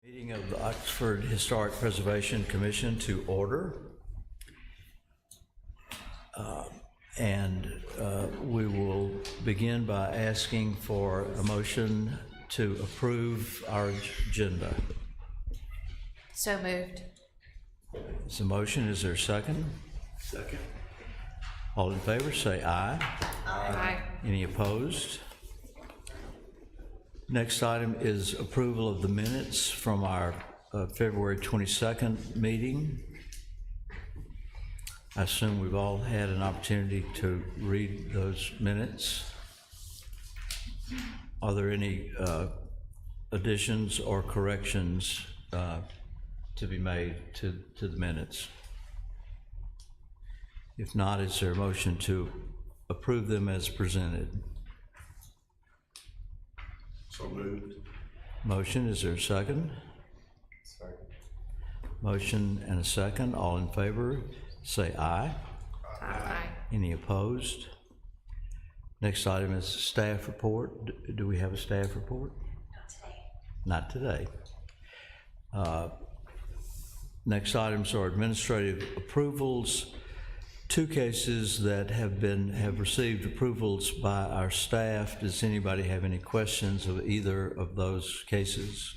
Meeting of the Oxford Historic Preservation Commission to order. We will begin by asking for a motion to approve our agenda. So moved. Is a motion, is there a second? Second. All in favor, say aye. Aye. Any opposed? Next item is approval of the minutes from our February 22nd meeting. I assume we've all had an opportunity to read those minutes. Are there any additions or corrections to be made to the minutes? If not, is there a motion to approve them as presented? So moved. Motion, is there a second? Second. Motion and a second. All in favor, say aye. Aye. Any opposed? Next item is staff report. Do we have a staff report? Not today. Not today. Next items are administrative approvals. Two cases that have received approvals by our staff. Does anybody have any questions of either of those cases?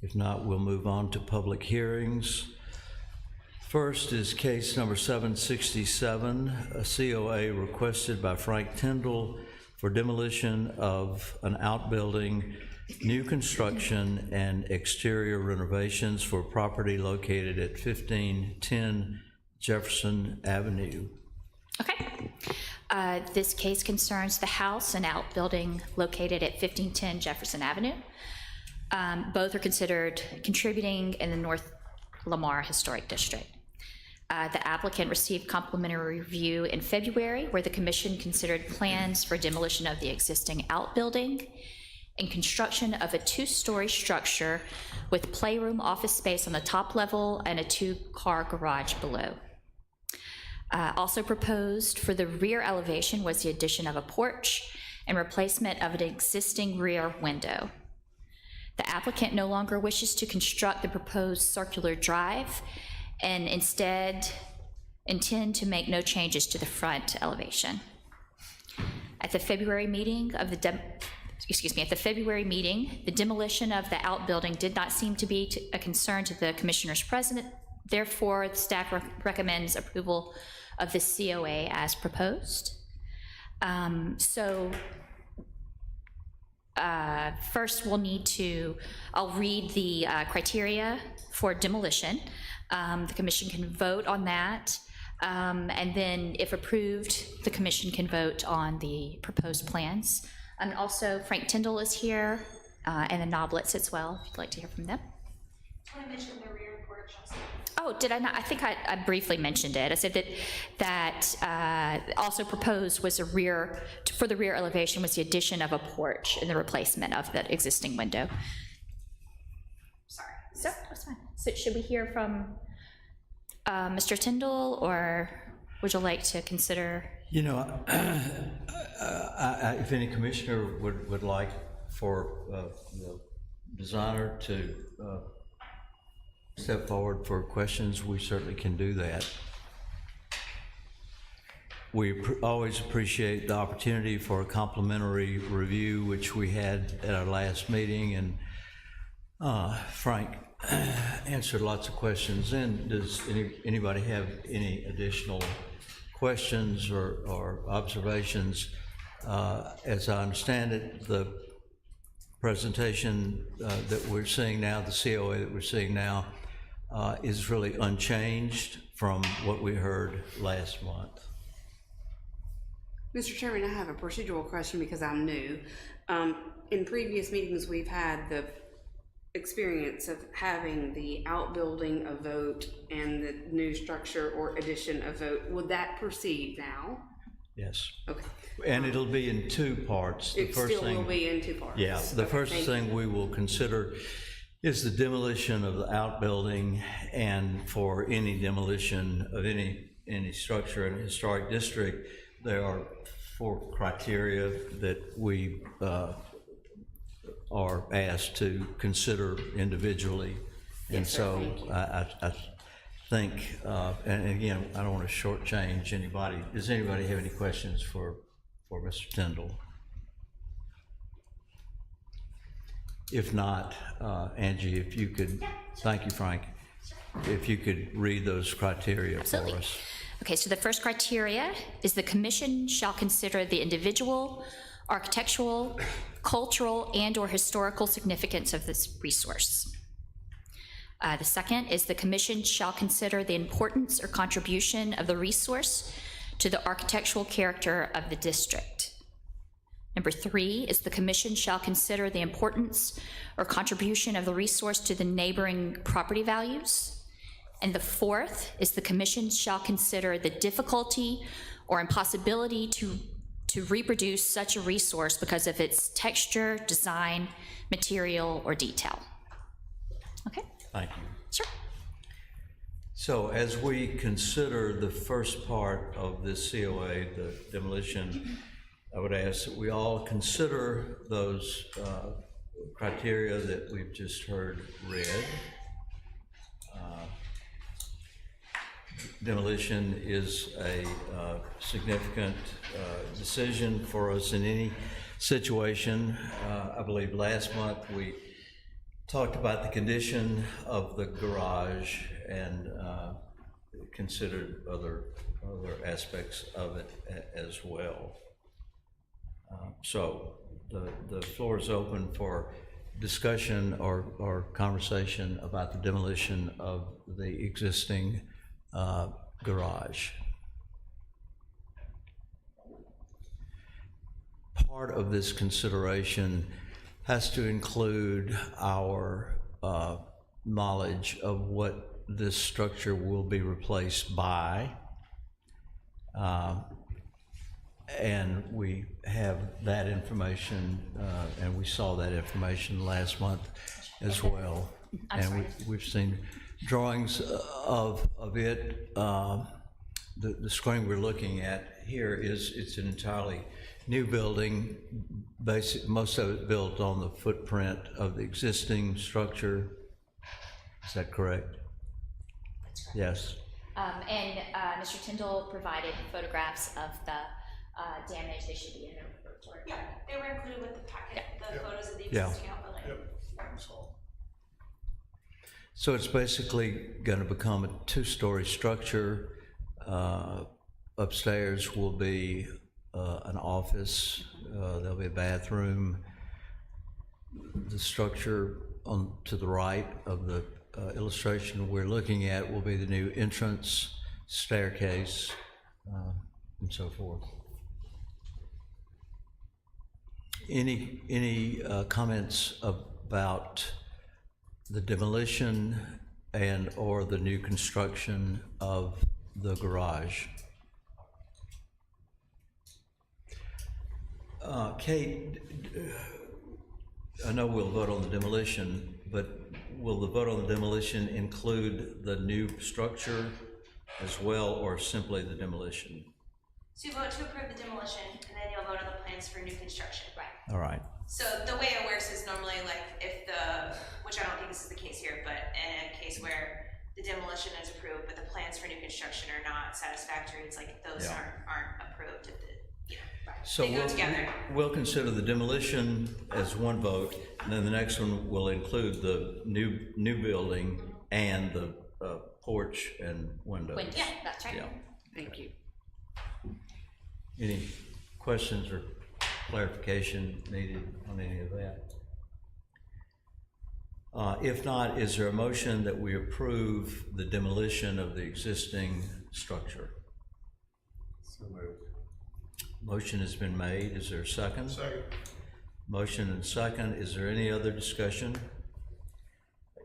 If not, we'll move on to public hearings. First is case number 767, a COA requested by Frank Tyndall for demolition of an outbuilding, new construction, and exterior renovations for property located at 1510 Jefferson Avenue. Okay. This case concerns the house and outbuilding located at 1510 Jefferson Avenue. Both are considered contributing in the North Lamar Historic District. The applicant received complimentary review in February, where the commission considered plans for demolition of the existing outbuilding and construction of a two-story structure with playroom office space on the top level and a two-car garage below. Also proposed for the rear elevation was the addition of a porch and replacement of an existing rear window. The applicant no longer wishes to construct the proposed circular drive and instead intend to make no changes to the front elevation. At the February meeting, the demolition of the outbuilding did not seem to be a concern to the commissioners present. Therefore, the staff recommends approval of the COA as proposed. First I'll read the criteria for demolition. The commission can vote on that. And then if approved, the commission can vote on the proposed plans. And also Frank Tyndall is here and the Noblets as well, if you'd like to hear from them. I mentioned the rear porch also. Oh, did I not? I think I briefly mentioned it. I said that also proposed was for the rear elevation was the addition of a porch and the replacement of the existing window. Sorry. So that's fine. So should we hear from Mr. Tyndall, or would you like to consider? You know, if any commissioner would like for the designer to step forward for questions, we certainly can do that. We always appreciate the opportunity for a complimentary review, which we had at our last meeting, and Frank answered lots of questions. And does anybody have any additional questions or observations? As I understand it, the presentation that we're seeing now, the COA that we're seeing now, is really unchanged from what we heard last month. Mr. Chairman, I have a procedural question because I'm new. In previous meetings, we've had the experience of having the outbuilding a vote and the new structure or addition a vote. Would that proceed now? Yes. Okay. And it'll be in two parts. It still will be in two parts. Yeah, the Okay, first thank thing you. we will consider is the demolition of the outbuilding, and for any demolition of any structure in a historic district, there are 4 criteria that we are asked to consider individually. And Yes, sir, so thank you. I think, and again, I don't want to shortchange anybody. Does anybody have any questions for Mr. Tyndall? If not, Angie, if you could, thank you, Frank, if you could read those criteria for Absolutely. us. Okay, so the first criteria is the commission shall consider the individual, architectural, cultural, and/or historical significance of this resource. The second is the commission shall consider the importance or contribution of the resource to the architectural character of the district. Number 3 is the commission shall consider the importance or contribution of the resource to the neighboring property values. And the 4th is the commission shall consider the difficulty or impossibility to reproduce such a resource because of its texture, design, material, or detail. Okay, Thank you. sure. So as we consider the first part of this COA, the demolition, I would ask that we all consider those criteria that we've just heard read. Demolition is a significant decision for us in any situation. I believe last month we talked about the condition of the garage and considered other aspects of it as well. So the floor is open for discussion or conversation about the demolition of the existing garage. Part of this consideration has to include our knowledge of what this structure will be replaced by. And we have that information, and we saw that information last month as well. And we've seen drawings of it. The screen we're looking at here it's an entirely new building. Most of it built on the footprint of the existing structure. Is that correct? That's correct. Yes. And Mr. Tyndall provided photographs of the damage. They should be in the report. Yeah, they were included with the packet, the photos of the Yeah. existing outbuilding. So it's basically going to become a two-story structure. Upstairs will be an office. There'll be a bathroom. The structure to the right of the illustration we're looking at will be the new entrance, staircase, and so forth. Any comments about the demolition and or the new construction of the garage? Kate, I know we'll vote on the demolition, but will the vote on the demolition include the new structure as well, or simply the demolition? So you vote to approve the demolition, and then you'll vote on the plans for new construction. Right. All right. So the way it works is normally like if which I don't think this is the case here, but in a case where the demolition is approved, but the plans for new construction are not satisfactory, it's like those Yeah. aren't approved. So They go together. we'll consider the demolition as one vote, and then the next one will include the new building and the porch and windows. Yeah, that's right. Yeah. Thank you. Any questions or clarification needed on any of that? If not, is there a motion that we approve the demolition of the existing structure? So moved. Motion has been made. Is there a second? Second. Motion and second. Is there any other discussion?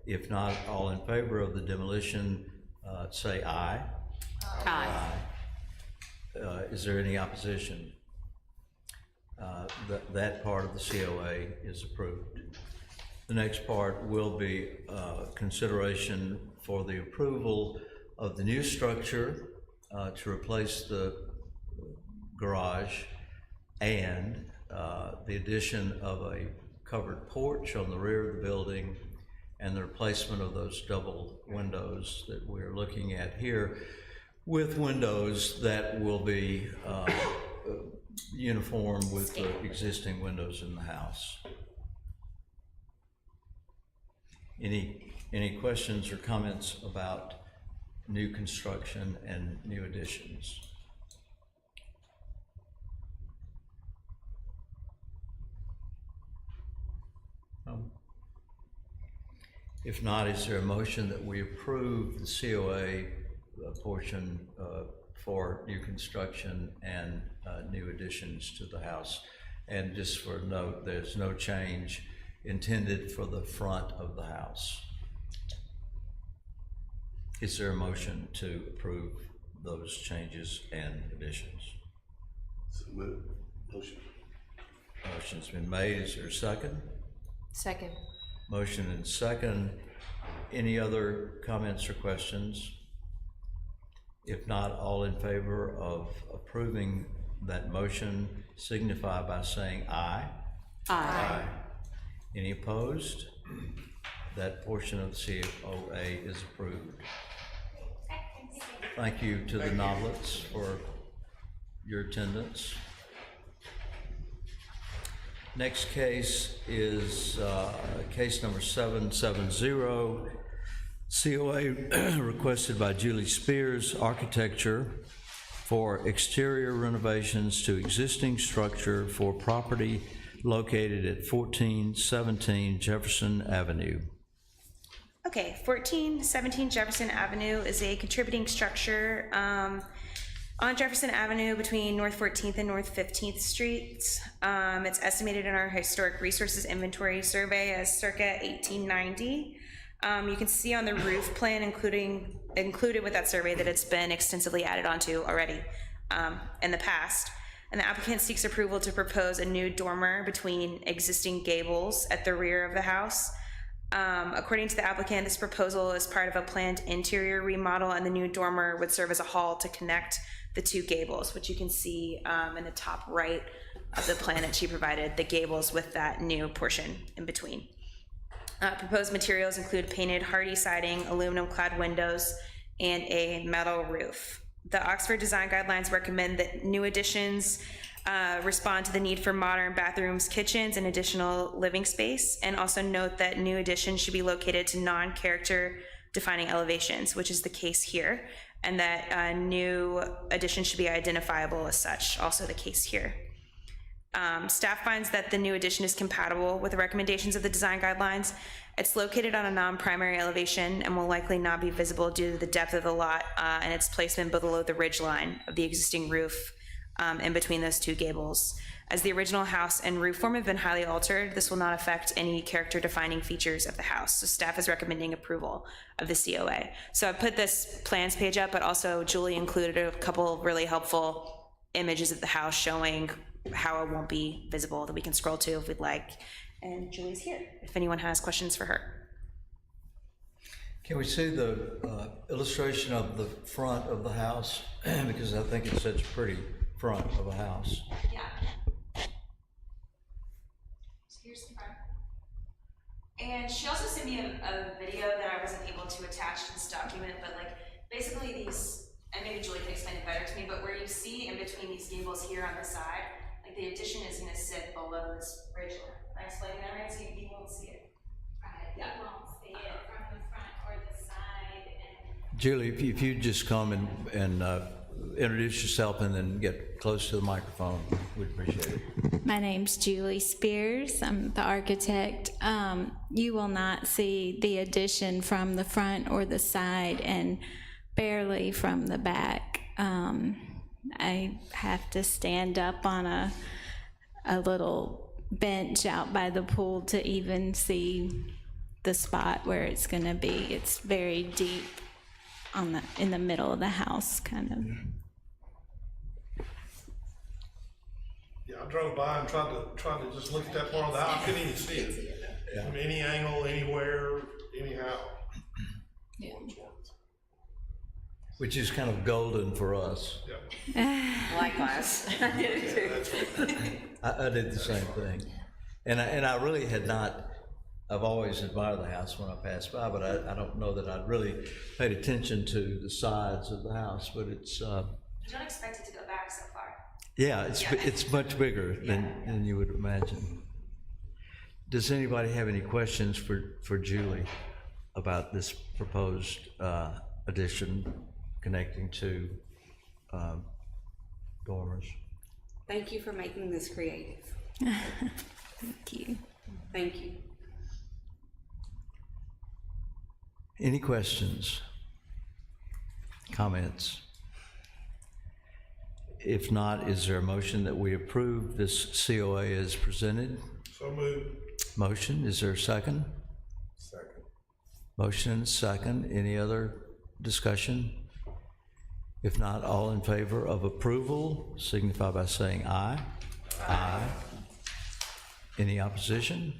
If not, all in favor of the demolition, say aye. Aye. Is there any opposition? That part of the COA is approved. The next part will be consideration for the approval of the new structure to replace the garage and the addition of a covered porch on the rear of the building and the replacement of those double windows that we're looking at here with windows that will be uniform with the existing windows in the house. Any questions or comments about new construction and new additions? If not, is there a motion that we approve the COA portion for new construction and new additions to the house? And just for note, there's no change intended for the front of the house. Is there a motion to approve those changes and additions? So moved. Motion. Motion's been made. Is there a second? Second. Motion and second. Any other comments or questions? If not, all in favor of approving that motion signify by saying aye. Aye. Any opposed? That portion of the COA is approved. Thank you to the Noblets for your attendance. Next case is case number 770, COA requested by Julie Spears Architecture for exterior renovations to existing structure for property located at 1417 Jefferson Avenue. Okay, 1417 Jefferson Avenue is a contributing structure on Jefferson Avenue between North 14th and North 15th Streets. It's estimated in our Historic Resources Inventory Survey as circa 1890. You can see on the roof plan included with that survey that it's been extensively added onto already in the past. And the applicant seeks approval to propose a new dormer between existing gables at the rear of the house. According to the applicant, this proposal is part of a planned interior remodel, and the new dormer would serve as a hall to connect the two gables, which you can see in the top right of the plan that she provided, the gables with that new portion in between. Proposed materials include painted hardy siding, aluminum clad windows, and a metal roof. The Oxford Design Guidelines recommend that new additions respond to the need for modern bathrooms, kitchens, and additional living space, and also note that new additions should be located to non-character defining elevations, which is the case here, and that new additions should be identifiable as such, also the case here. Staff finds that the new addition is compatible with the recommendations of the design guidelines. It's located on a non-primary elevation and will likely not be visible due to the depth of the lot and its placement below the ridge line of the existing roof in between those two gables. As the original house and roof form have been highly altered, this will not affect any character defining features of the house. So staff is recommending approval of the COA. So I put this plans page up, but also Julie included a couple really helpful images of the house showing how it won't be visible that we can scroll to if we'd like. And Julie's here if anyone has questions for her. Can we see the illustration of the front of the house? Because I think it's such a pretty front of a house. Yeah. So here's the front. And she also sent me a video that I wasn't able to attach to this document, but like basically these, and maybe Julie can explain it better to me, but where you see in between these gables here on the side, like the addition is gonna sit below this ridge line. Am I explaining that right? So you won't see it. Right, you won't see it from the front or the side, and Julie, if you'd just come and introduce yourself and then get close to the microphone, we'd appreciate it. my name's Julie Spears. I'm the architect. You will not see the addition from the front or the side, and barely from the back. I have to stand up on a little bench out by the pool to even see the spot where it's going to be. It's very deep in the middle of the house, kind of. Yeah, I drove by and tried to just look at that part of the house. I couldn't even see it. From any angle, anywhere, anyhow. Yeah. Which is kind of golden for us. Yeah. Likewise. Yeah, that's right. I did the same thing. And I really had not, I've always admired the house when I pass by, but I don't know that I'd really paid attention to the sides of the house, but it's, You don't expect it to go back so far. yeah, it's much bigger than you would imagine. Does anybody have any questions for Julie about this proposed addition connecting to dormers? Thank you for making this creative. Thank you. Thank you. Any questions? Comments? If not, is there a motion that we approve this COA as presented? So moved. Motion, is there a second? Second. Motion and a second. Any other discussion? If not, all in favor of approval signify by saying aye. Aye. Any opposition?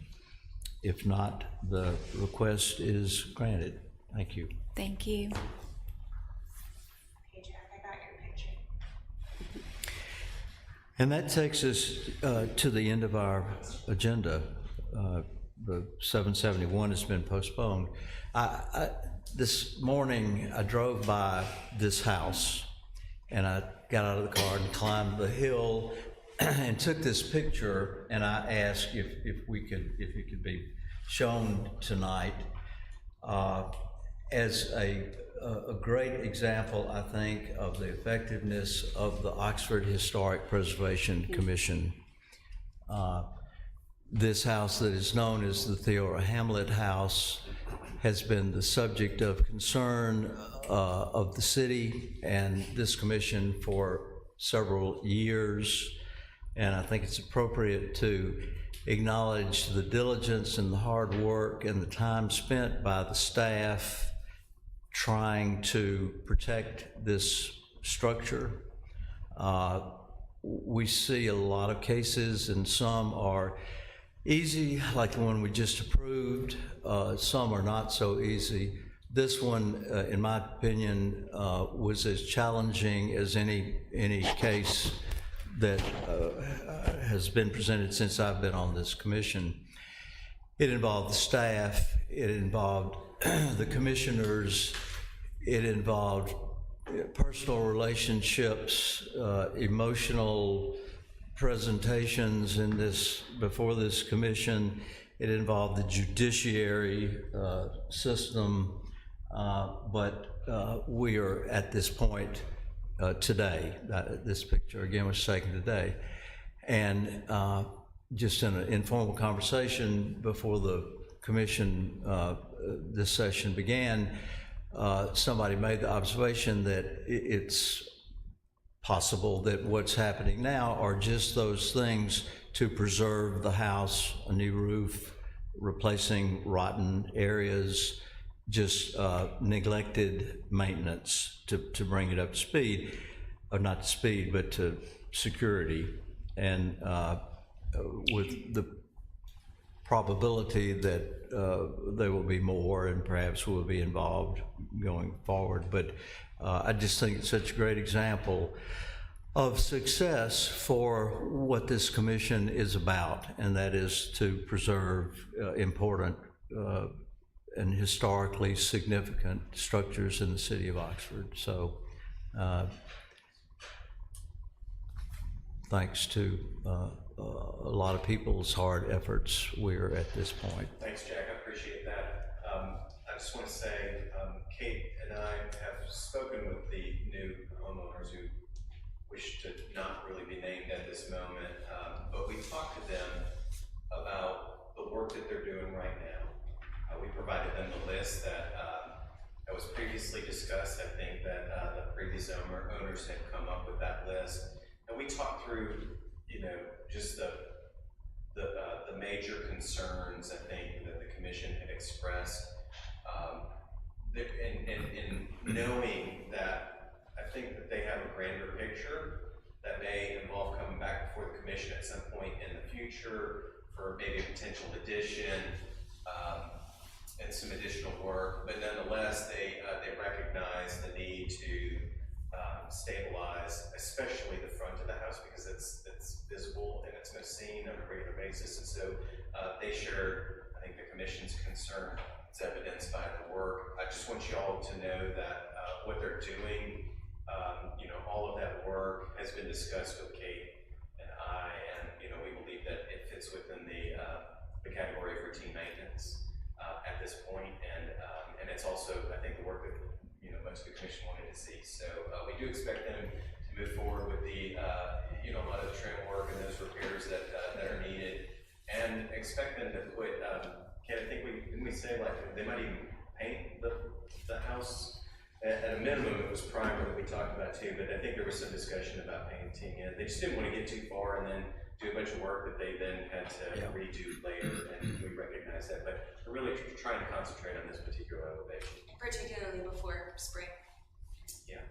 If not, the request is granted. Thank you. Thank you. Okay, Jack, I got your picture. And that takes us to the end of our agenda. The 771 has been postponed. This morning, I drove by this house, and I got out of the car and climbed the hill and took this picture, and I asked if it could be shown tonight as a great example, I think, of the effectiveness of the Oxford Historic Preservation Commission. This house that is known as the Theodora Hamlet House has been the subject of concern of the city and this commission for several years, and I think it's appropriate to acknowledge the diligence and the hard work and the time spent by the staff trying to protect this structure. We see a lot of cases, and some are easy, like the one we just approved. Some are not so easy. This one, in my opinion, was as challenging as any case that has been presented since I've been on this commission. It involved the staff, it involved the commissioners, it involved personal relationships, emotional presentations before this commission. It involved the judiciary system, but we are at this point today. This picture again was taken today, and just in an informal conversation before the commission, this session began, somebody made the observation that it's possible that what's happening now are just those things to preserve the house, a new roof, replacing rotten areas, just neglected maintenance to bring it up to speed, or not to speed, but to security. And with the probability that there will be more and perhaps will be involved going forward. But I just think it's such a great example of success for what this commission is about, and that is to preserve important and historically significant structures in the city of Oxford. So thanks to a lot of people's hard efforts, we're at this point. Thanks, Jack. I appreciate that. I just want to say, Kate and I have spoken with the new homeowners who wish to not really be named at this moment, but we talked to them about the work that they're doing right now. We provided them the list that was previously discussed. I think that the previous owners had come up with that list, and we talked through, just the major concerns, I think, that the commission had expressed, and knowing that I think that they have a grander picture that may involve coming back before the commission at some point in the future for maybe a potential addition and some additional work. But nonetheless, they recognize the need to stabilize, especially the front of the house, because it's visible and it's most seen on a regular basis. And so They share, I think, the commission's concern. It's evidenced by the work. I just want you all to know that what they're doing, all of that work has been discussed with Kate and I, and we believe that it fits within the category of routine maintenance at this point, and it's also, I think, the work that most of the commission wanted to see. So we do expect them to move forward with the a lot of the trim work and those repairs that are needed, and expect them to put. Ken, I think didn't we say like they might even paint the house. At a minimum, it was primer that we talked about too, but I think there was some discussion about painting it. They just didn't want to get too far and then do a bunch of work that they then had to redo later, and we recognize that. But we're really trying to concentrate on this particular elevation. Particularly before spring. Yeah,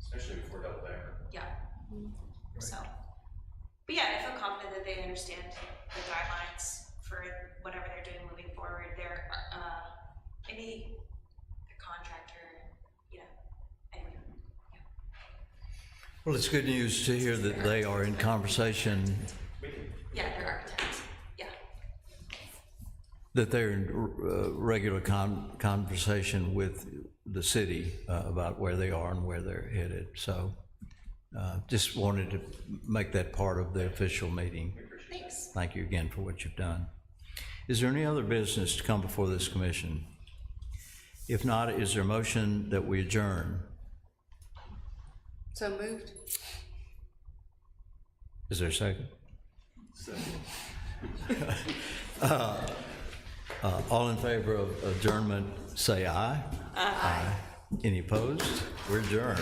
especially before double decker. Yeah. So, but yeah, I feel confident that they understand the guidelines for whatever they're doing moving forward. They're maybe the contractor, anyway. Well, it's good news to hear that they are in conversation, Yeah, they're architects. Yeah. that they're in regular conversation with the city about where they are and where they're headed. So just wanted to make that part of the official meeting. Thanks. Thank you again for what you've done. Is there any other business to come before this commission? If not, is there a motion that we adjourn? So moved? Is there a second? All in favor of adjournment, say aye. Aye. Any opposed? We're adjourned.